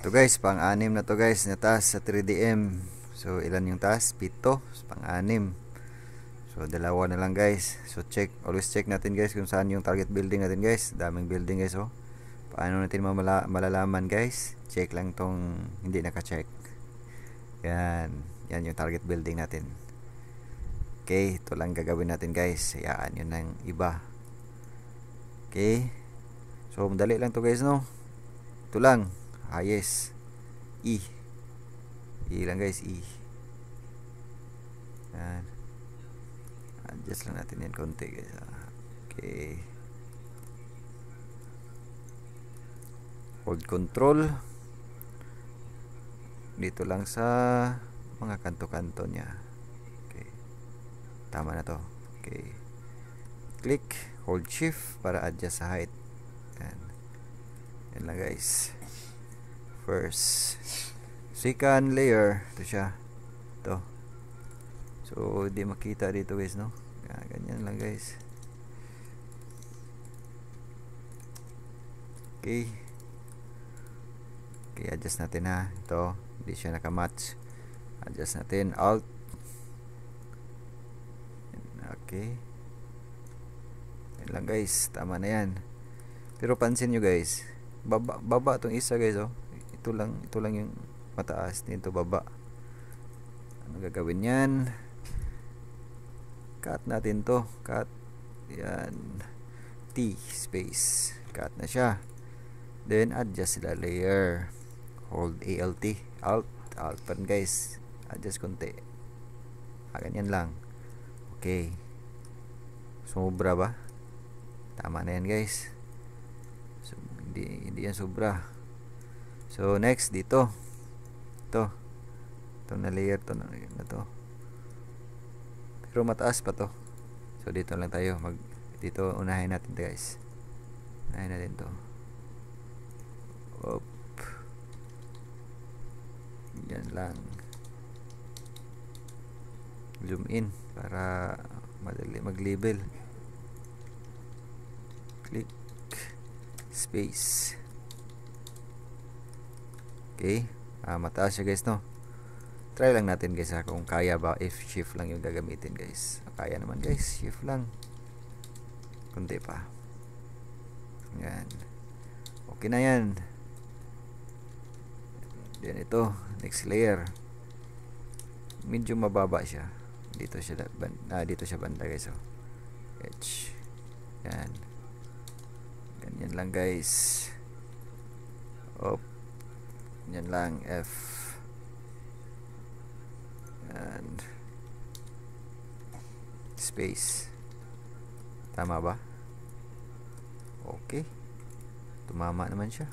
Ito guys, pang-anim na to guys, na task sa 3DM. So ilan yung task? 7. So, pang-anim. So dalawa na lang guys. So always check natin guys kung saan yung target building natin guys. Daming building guys oh. Paano natin malalaman guys? Check lang tong hindi naka-check. Yan yung target building natin. Okay, ito lang gagawin natin guys. Hayaan yun ng iba. Okay. So madali lang to guys no. Ito lang. Yes. E lang guys, E. Yan. Adjust lang natin yan konti guys. Okay. Hold control. Dito lang sa mga kanto-kanto niya. Okay. Tama na to. Okay. Click, hold shift para adjust sa height. Yan. Yan lang guys. First, second layer, ito siya, ito. So di makita dito guys no. Ganyan lang guys. Okay, adjust natin ha. Ito hindi siya nakamatch. Adjust natin, alt. Okay, yan lang guys, tama na yan. Pero pansin nyo guys, baba itong isa guys oh. Ito lang yung mataas, dito baba. Ano gagawin yan? Cut natin to. Cut. Yan. T space. Cut na siya. Then adjust sila layer. Hold ALT. Alt pa rin guys. Adjust konti. Ganyan lang. Okay. Sobra ba? Tama na yan guys. So, hindi yan sobra. So next dito. Ito na layer na to. Pero mataas pa to. So dito lang tayo dito unahin natin guys. Unahin natin to. Op. Yan lang. Zoom in para madali mag-label. Click space. Okay. Mataas siya guys no. Try lang natin guys kung kaya ba, if shift lang yung gagamitin guys. Kaya naman guys, shift lang. Kunti pa. Yan. Okay na yan. Then ito, next layer. Medyo mababa siya. Dito siya banda guys oh. H. Yan. Ganyan lang guys. Op. Yan lang, F. And space. Tama ba? Okay. Tumama naman siya.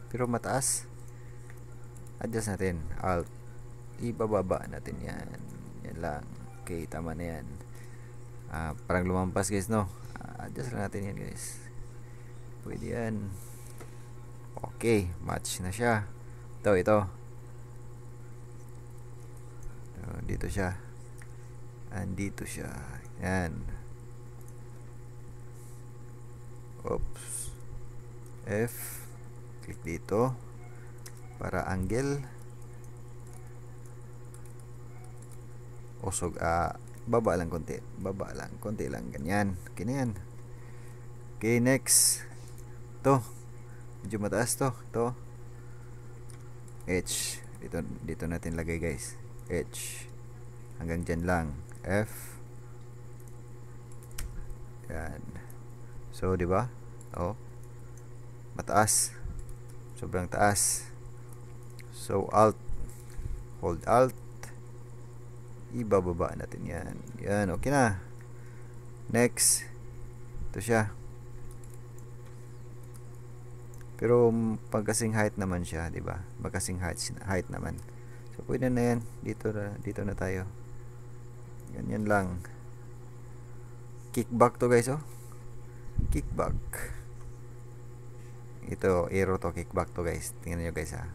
Pero mataas. Adjust natin. Alt. Ibababa natin yan. Yan lang. Okay, tama na yan. Parang lumampas guys no. Adjust lang natin yan guys. Pwede yan. Okay, match na siya. Ito. Dito siya. Andito siya. Yan. Oops. F. Click dito. Para angle. Usog. Baba lang konti. Konti lang. Ganyan. Okay na yan. Okay, next. Ito. Medyo mataas to. Ito. H. Dito natin lagay guys. H. Hanggang dyan lang. F. Yan. So, di ba? Oh. Mataas. Sobrang taas. So, alt. Hold alt. Ibababa natin yan. Yan, okay na. Next. Ito siya. Pero pagkasing height naman siya, di ba? Magkasing height naman. So pwede na yan. Dito na tayo. Ganyan lang. Kickback to guys oh. Kickback. Ito arrow to, kickback to guys. Tingnan niyo guys ha.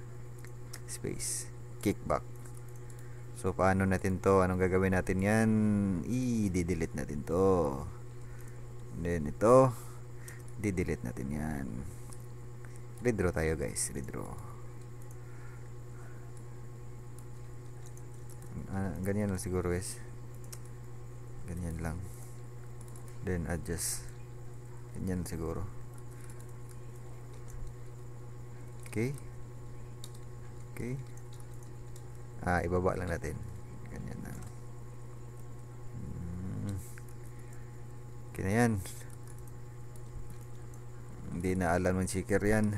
Space. Kickback. So paano natin to? Anong gagawin natin yan? I-delete natin to. And then ito, di-delete natin yan. Redraw tayo guys, redraw. ganyan lang siguro guys, ganyan lang, then adjust, ganyan siguro. Okay, ibaba lang natin, ganyan lang. Okay na yan, hindi na alam ng checker yan.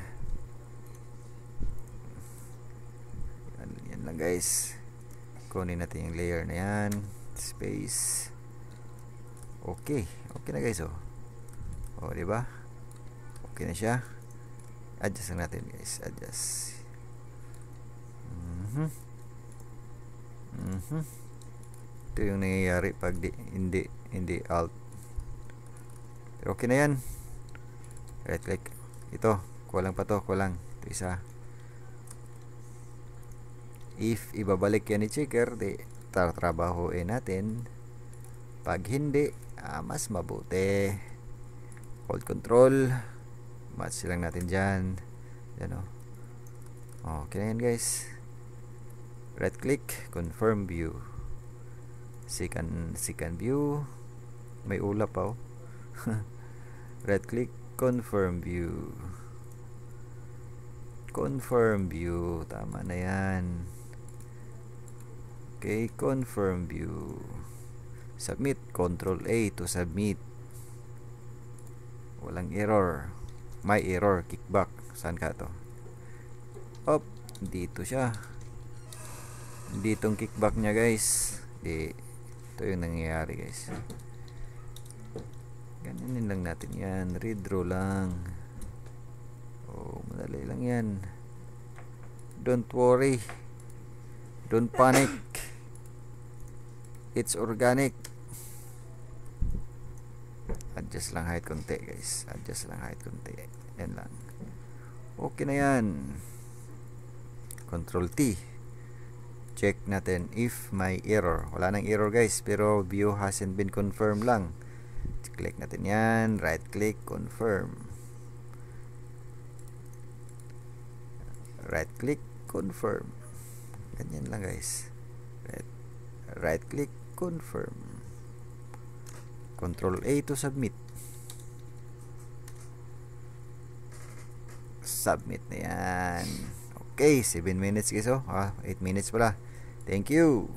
Yan lang guys, kunin natin yung layer na yan, space. Okay na guys. Diba? Okay na siya. Adjust lang natin guys, adjust. Ito yung nangyayari pag hindi alt. Pero okay na yan. Right click. Ito, kulang pa to, kulang. Ito isa. If ibabalik yan ni checker, di tatrabahoin natin. Pag hindi, mas mabuti. Hold control. Match lang natin dyan. Yan o. Okay na yan guys. Right click, confirm view. Second view. May ulap pa o. Right click, confirm view. Confirm view. Tama na yan. Okay, confirm view. Submit, Control A to submit. Walang error. May error, kickback. Saan ka to? Dito siya. Ditong kickback niya guys. Ito yung nangyayari guys. Ganyanin lang natin yan. Redraw lang. Madali lang yan. Don't worry. Don't panic. It's organic. Adjust lang height konti guys. Adjust lang height konti. Yan lang. Okay na yan. Control T. Check natin if may error. Wala nang error guys, pero view hasn't been confirmed lang. Click natin yan. Right click, confirm. Right click, confirm. Ganyan lang guys. Right click, confirm. Control A to submit. Submit na yan. Okay, 7 minutes guys. 8 minutes pala. Thank you.